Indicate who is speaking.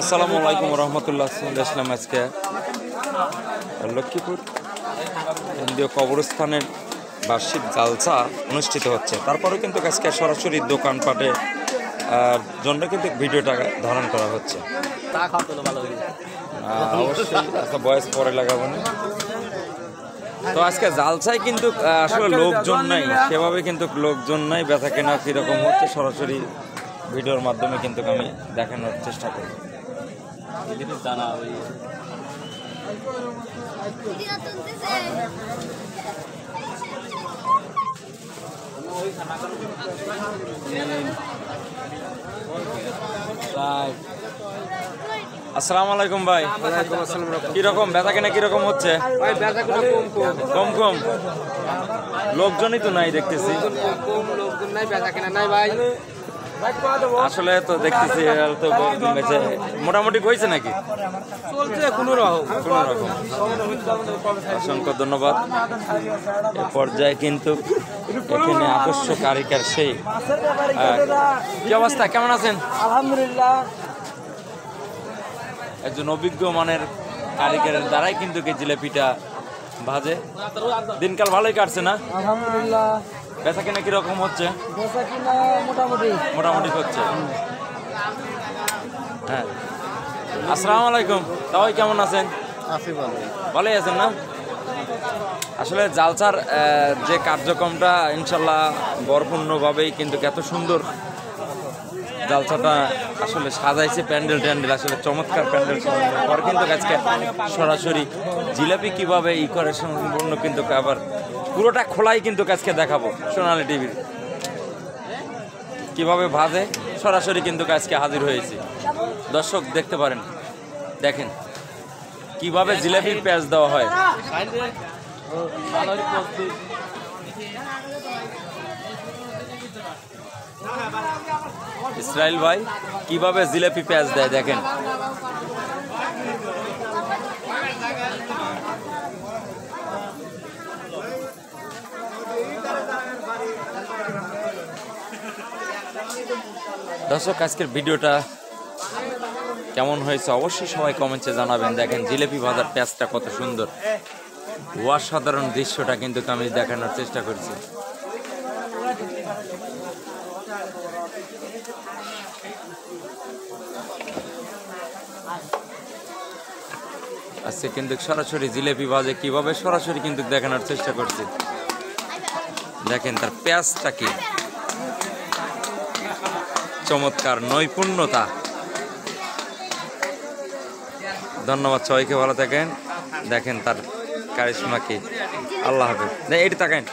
Speaker 1: আসসালামু আলাইকুম রহমতুল্লাহ। ইসলাম আজকে লক্ষ্মীপুর কেন্দ্রীয় কবরস্থানের বার্ষিক জালসা অনুষ্ঠিত হচ্ছে। তারপরেও কিন্তু আজকে সরাসরি দোকানপাটে জন্য কিন্তু ভিডিওটা ধারণ করা হচ্ছে। অবশ্যই একটা বয়স পরে লাগাবো না। তো আজকে জালসায় কিন্তু আসলে লোকজন নাই, সেভাবে কিন্তু লোকজন নাই। বেচা কেনা কীরকম হচ্ছে সরাসরি ভিডিওর মাধ্যমে কিন্তু আমি দেখানোর চেষ্টা করি। আসসালামু আলাইকুম ভাই। কিরকম বেচা কেনা কিরকম হচ্ছে? কম কম, লোকজনই তো নাই দেখতেছি। আসলে তো দেখতেছি তো মোটামুটি হয়েছে নাকি? কোনো রকম। অসংখ্য ধন্যবাদ। এ পর্যায়ে কিন্তু এখানে আদর্শ কারিগর সেই কি অবস্থা, কেমন আছেন?
Speaker 2: আলহামদুলিল্লাহ।
Speaker 1: একজন অভিজ্ঞ মানের কারিগরের দ্বারাই কিন্তু জিলাপিটা ভাজে। দিনকাল ভালোই কাটছে না?
Speaker 2: আলহামদুলিল্লাহ।
Speaker 1: বেচা কেনা কিরকম হচ্ছে?
Speaker 2: বেচা কিনা মোটামুটি
Speaker 1: হচ্ছে। হ্যাঁ, আসসালামু আলাইকুম। সবাই কেমন আছেন? ভালোই আছেন না? আসলে জালসার যে কার্যক্রমটা ইনশাল্লাহ বরপূর্ণভাবেই কিন্তু এত সুন্দর জালসাটা আসলে সাজাইছে। প্যান্ডেল আসলে চমৎকার প্যান্ডেল পর কিন্তু আজকে সরাসরি জিলাপি কিভাবে করে সম্পূর্ণ কিন্তু আবার পুরোটা খোলাই কিন্তু আজকে দেখাবো। সোনালী টিভির কিভাবে ভাজে সরাসরি কিন্তু আজকে হাজির হয়েছি। দর্শক দেখতে পারেন, দেখেন কিভাবে জিলাপির পেঁয়াজ দেওয়া হয়। ইসরাইল ভাই কিভাবে জিলাপি পেঁয়াজ দেয় দেখেন। দর্শক আজকের ভিডিওটা কেমন হয়েছে অবশ্যই সবাই কমেন্টে জানাবেন। দেখেন জিলাপি ভাজার পেঁয়াজটা কত সুন্দর, অসাধারণ দৃশ্যটা কিন্তু আমি দেখানোর চেষ্টা করছি। আজকে কিন্তু সরাসরি জিলাপি ভাজে কিভাবে সরাসরি কিন্তু দেখানোর চেষ্টা করছি। দেখেন তার পেঁয়াজটা কি চমৎকার নৈপুণ্যতা। ধন্যবাদ সবাইকে, ভালো থাকেন। দেখেন তার কারিশমা কি। আল্লাহ হাফেজ। এটা তাকান।